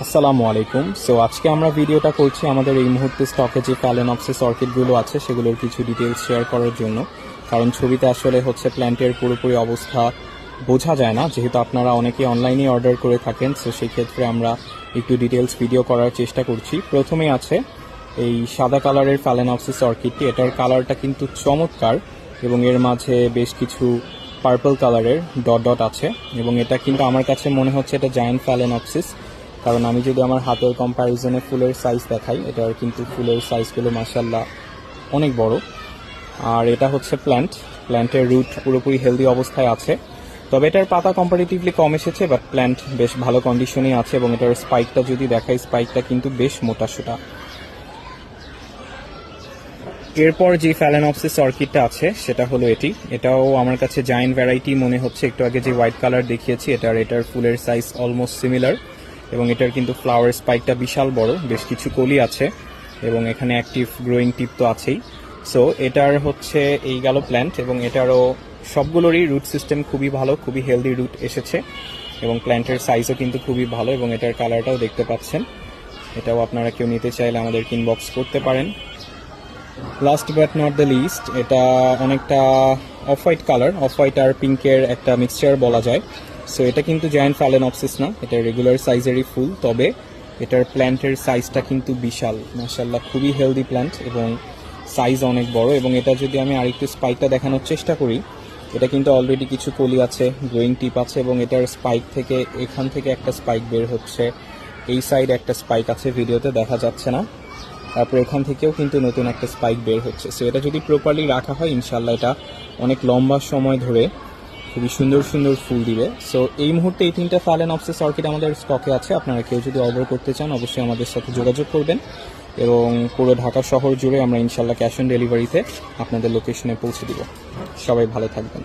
আসসালামু আলাইকুম। সো আজকে আমরা ভিডিওটা করছি আমাদের এই মুহূর্তে স্টকে যে ফ্যালেনপসিস অর্কিডগুলো আছে সেগুলোর কিছু ডিটেলস শেয়ার করার জন্য, কারণ ছবিতে আসলে প্ল্যান্টের পুরোপুরি অবস্থা বোঝা যায় না, যেহেতু আপনারা অনেকেই অনলাইনে অর্ডার করে থাকেন। সো সেই ক্ষেত্রে আমরা একটু ডিটেলস ভিডিও করার চেষ্টা করছি। প্রথমে আছে এই সাদা কালারের ফ্যালেনপসিস অর্কিডটি। এটার কালারটা কিন্তু চমৎকার এবং এর মাঝে বেশ কিছু পার্পল কালারের ডট ডট আছে এবং এটা কিন্তু আমার কাছে মনে হচ্ছে এটা জায়ান্ট ফ্যালেনপসিস, কারণ আমি যদি আমার হাতের কম্প্যারিজনে ফুলের সাইজ দেখাই, এটার কিন্তু ফুলের সাইজগুলো মাশাআল্লাহ অনেক বড়। আর এটা হচ্ছে প্ল্যান্টের রুট পুরোপুরি হেলদি অবস্থায় আছে, তবে এটার পাতা কম্পারেটিভলি কম এসেছে, বাট প্ল্যান্ট বেশ ভালো কন্ডিশনেই আছে এবং এটার স্পাইকটা যদি দেখাই, স্পাইকটা কিন্তু বেশ মোটাসোটা। এরপর যে ফ্যালেনপসিস অর্কিডটা আছে সেটা হলো এটাও আমার কাছে জায়ান্ট ভ্যারাইটি মনে হচ্ছে। একটু আগে যে হোয়াইট কালার দেখিয়েছি এটার ফুলের সাইজ অলমোস্ট সিমিলার এবং এটার কিন্তু ফ্লাওয়ার স্পাইকটা বিশাল বড়, বেশ কিছু কলি আছে এবং এখানে অ্যাক্টিভ গ্রোয়িং টিপ তো আছেই। সো এটার এই গেল প্ল্যান্ট এবং এটারও সবগুলোরই রুট সিস্টেম খুবই ভালো, খুবই হেলদি রুট এসেছে এবং প্ল্যান্টের সাইজও কিন্তু খুবই ভালো এবং এটার কালারটাও দেখতে পাচ্ছেন। এটাও আপনারা কেউ নিতে চাইলে আমাদের ইনবক্স করতে পারেন। Last but not the least, এটা অনেকটা off white colour, off white আর পিঙ্কের একটা মিক্সচার বলা যায়। সো এটা কিন্তু জায়ান্ট ফ্যালেনপসিস না, এটা রেগুলার সাইজেরই ফুল, তবে এটার প্ল্যান্টের সাইজটা কিন্তু বিশাল, মাশাআল্লাহ খুবই হেলদি প্ল্যান্ট এবং সাইজ অনেক বড়। এবং এটা যদি আমি আরেকটু স্পাইকটা দেখানোর চেষ্টা করি, এটা কিন্তু অলরেডি কিছু কলি আছে, গ্রোয়িং টিপ আছে এবং এটার স্পাইক থেকে এখান থেকে একটা স্পাইক বের হচ্ছে, এই সাইড একটা স্পাইক আছে, ভিডিওতে দেখা যাচ্ছে না, তারপর এখান থেকেও কিন্তু নতুন একটা স্পাইক বের হচ্ছে। সো এটা যদি প্রপারলি রাখা হয় ইনশাল্লাহ এটা অনেক লম্বা সময় ধরে খুবই সুন্দর সুন্দর ফুল দিবে। সো এই মুহূর্তে এই 3টা ফ্যালেনপসিস অর্কিড আমাদের স্টকে আছে। আপনারা কেউ যদি অর্ডার করতে চান অবশ্যই আমাদের সাথে যোগাযোগ করবেন এবং পুরো ঢাকা শহর জুড়ে আমরা ইনশাল্লাহ ক্যাশ অন ডেলিভারিতে আপনাদের লোকেশনে পৌঁছে দিব। সবাই ভালো থাকবেন।